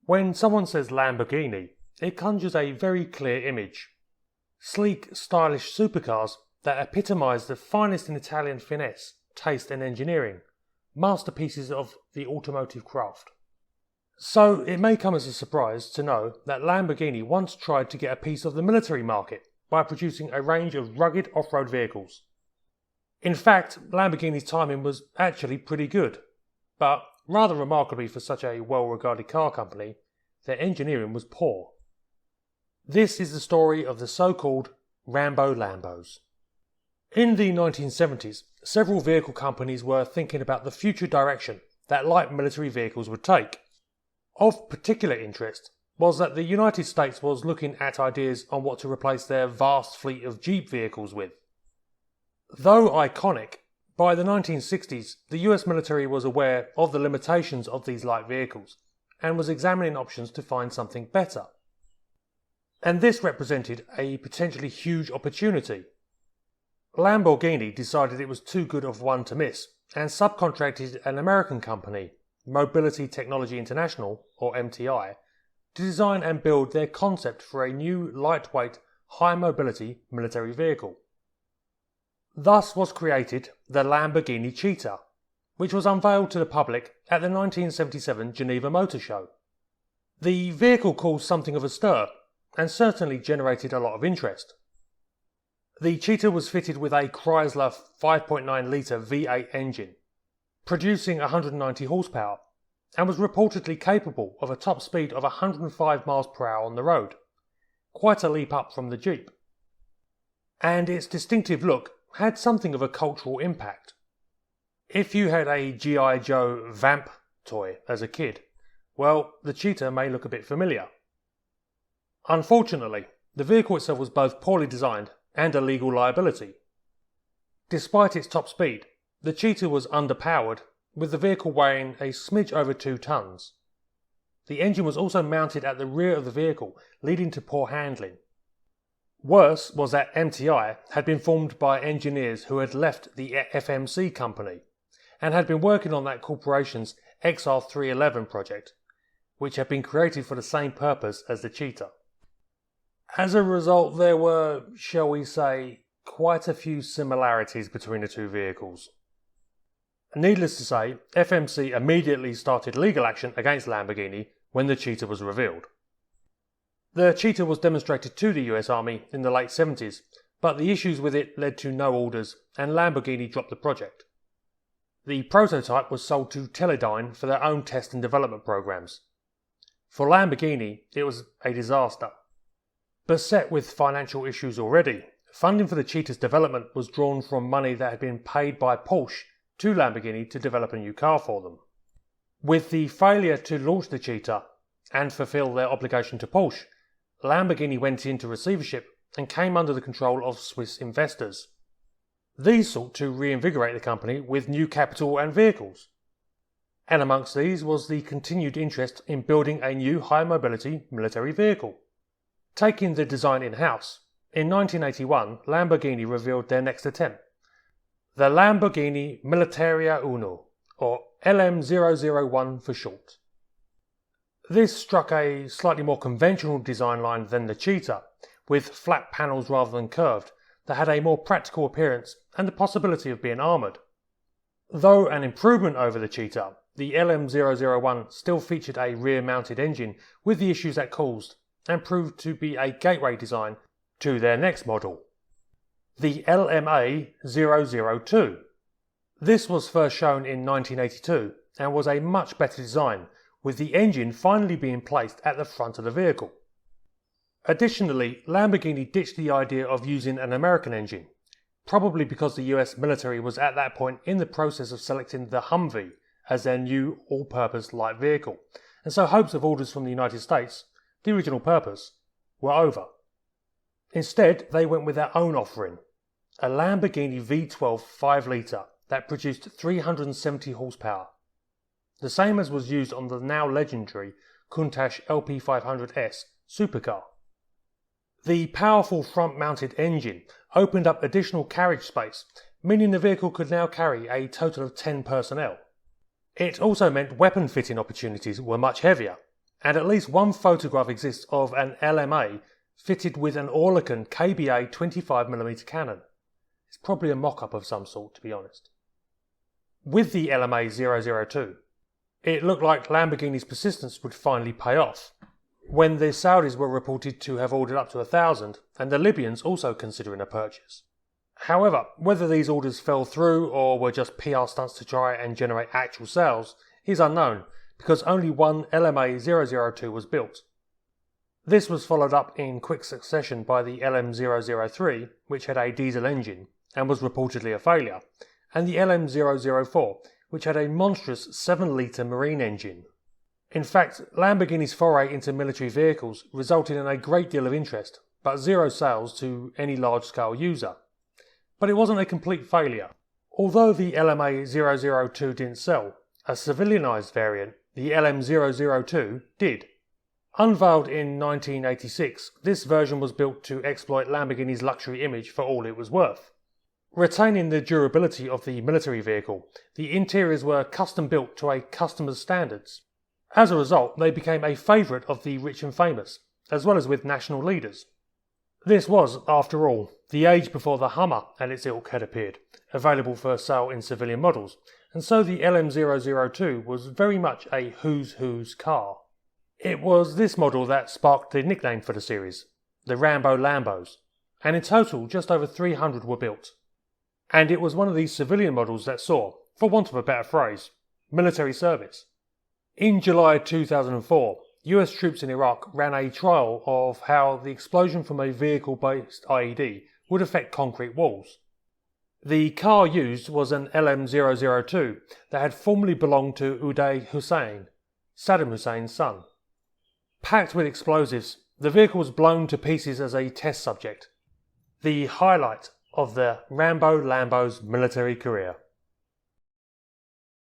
When someone says Lamborghini, it conjures a very clear image. Sleek, stylish supercars that epitomise the finest in Italian finesse, taste and engineering, masterpieces of the automotive craft. So it may come as a surprise to know that Lamborghini once tried to get a piece of the military market by producing a range of rugged off-road vehicles. In fact, Lamborghini's timing was actually pretty good, but rather remarkably for such a well-regarded car company, their engineering was poor. This is the story of the so-called Rambo Lambos. In the 1970s, several vehicle companies were thinking about the future direction that light military vehicles would take. Of particular interest was that the United States was looking at ideas on what to replace their vast fleet of Jeep vehicles with. Though iconic, by the 1960s the US military was aware of the limitations of these light vehicles and was examining options to find something better. And this represented a potentially huge opportunity. Lamborghini decided it was too good of one to miss and subcontracted an American company, Mobility Technology International, or MTI, to design and build their concept for a new lightweight, high-mobility military vehicle. Thus was created the Lamborghini Cheetah, which was unveiled to the public at the 1977 Geneva Motor Show. The vehicle caused something of a stir, and certainly generated a lot of interest. The Cheetah was fitted with a Chrysler 5.9-litre V8 engine, producing 190 horsepower, and was reportedly capable of a top speed of 105 miles per hour on the road, quite a leap up from the Jeep. And its distinctive look had something of a cultural impact. If you had a G.I. Joe Vamp toy as a kid, well, the Cheetah may look a bit familiar. Unfortunately, the vehicle itself was both poorly designed and a legal liability. Despite its top speed, the Cheetah was underpowered, with the vehicle weighing a smidge over 2 tons. The engine was also mounted at the rear of the vehicle, leading to poor handling. Worse was that MTI had been formed by engineers who had left the FMC company and had been working on that corporation's XR311 project, which had been created for the same purpose as the Cheetah. As a result, there were, shall we say, quite a few similarities between the two vehicles. Needless to say, FMC immediately started legal action against Lamborghini when the Cheetah was revealed. The Cheetah was demonstrated to the US Army in the late 70s, but the issues with it led to no orders and Lamborghini dropped the project. The prototype was sold to Teledyne for their own test and development programs. For Lamborghini, it was a disaster. Beset with financial issues already, funding for the Cheetah's development was drawn from money that had been paid by Porsche to Lamborghini to develop a new car for them. With the failure to launch the Cheetah and fulfill their obligation to Porsche, Lamborghini went into receivership and came under the control of Swiss investors. These sought to reinvigorate the company with new capital and vehicles. And amongst these was the continued interest in building a new high-mobility military vehicle. Taking the design in-house, in 1981 Lamborghini revealed their next attempt, the Lamborghini Militaria Uno, or LM001 for short. This struck a slightly more conventional design line than the Cheetah, with flat panels rather than curved, that had a more practical appearance and the possibility of being armoured. Though an improvement over the Cheetah, the LM001 still featured a rear-mounted engine with the issues that caused, and proved to be a gateway design to their next model, the LMA002. This was first shown in 1982 and was a much better design, with the engine finally being placed at the front of the vehicle. Additionally, Lamborghini ditched the idea of using an American engine, probably because the US military was at that point in the process of selecting the Humvee as their new all-purpose light vehicle, and so hopes of orders from the United States, the original purpose, were over. Instead, they went with their own offering, a Lamborghini V12 5-litre that produced 370 horsepower, the same as was used on the now legendary Countach LP500S supercar. The powerful front-mounted engine opened up additional carriage space, meaning the vehicle could now carry a total of 10 personnel. It also meant weapon fitting opportunities were much heavier, and at least one photograph exists of an LMA fitted with an Oerlikon KBA 25mm cannon. It's probably a mock-up of some sort, to be honest. With the LMA 002, it looked like Lamborghini's persistence would finally pay off, when the Saudis were reported to have ordered up to 1,000, and the Libyans also considering a purchase. However, whether these orders fell through or were just PR stunts to try and generate actual sales is unknown, because only one LMA 002 was built. This was followed up in quick succession by the LM003, which had a diesel engine and was reportedly a failure, and the LM004, which had a monstrous 7-litre marine engine. In fact, Lamborghini's foray into military vehicles resulted in a great deal of interest, but zero sales to any large-scale user. But it wasn't a complete failure. Although the LMA 002 didn't sell, a civilianised variant, the LM002, did. Unveiled in 1986, this version was built to exploit Lamborghini's luxury image for all it was worth. Retaining the durability of the military vehicle, the interiors were custom built to a customer's standards. As a result, they became a favourite of the rich and famous, as well as with national leaders. This was, after all, the age before the Hummer and its ilk had appeared, available for sale in civilian models, and so the LM002 was very much a who's car. It was this model that sparked the nickname for the series, the Rambo Lambos, and in total just over 300 were built. And it was one of these civilian models that saw, for want of a better phrase, military service. In July 2004, US troops in Iraq ran a trial of how the explosion from a vehicle-based IED would affect concrete walls. The car used was an LM002 that had formerly belonged to Uday Hussein, Saddam Hussein's son. Packed with explosives, the vehicle was blown to pieces as a test subject, the highlight of the Rambo Lambo's military career.